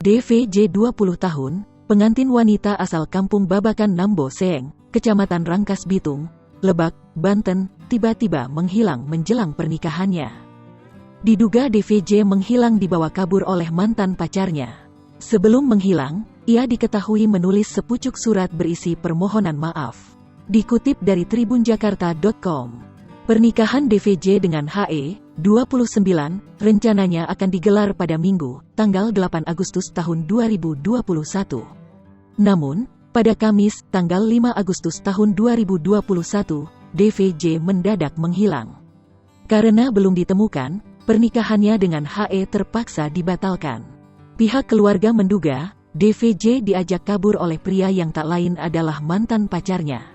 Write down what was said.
DVJ 20 tahun, pengantin wanita asal kampung Babakan Nambo Seeng, Kecamatan Rangkas Bitung, Lebak, Banten, tiba-tiba menghilang menjelang pernikahannya. Diduga DVJ menghilang dibawa kabur oleh mantan pacarnya. Sebelum menghilang, ia diketahui menulis sepucuk surat berisi permohonan maaf. Dikutip dari tribunjakarta.com, pernikahan DVJ dengan HE, 29, rencananya akan digelar pada Minggu, tanggal 8 Agustus tahun 2021. Namun, pada Kamis, tanggal 5 Agustus tahun 2021, DVJ mendadak menghilang. Karena belum ditemukan, pernikahannya dengan HE terpaksa dibatalkan. Pihak keluarga menduga, DVJ diajak kabur oleh pria yang tak lain adalah mantan pacarnya.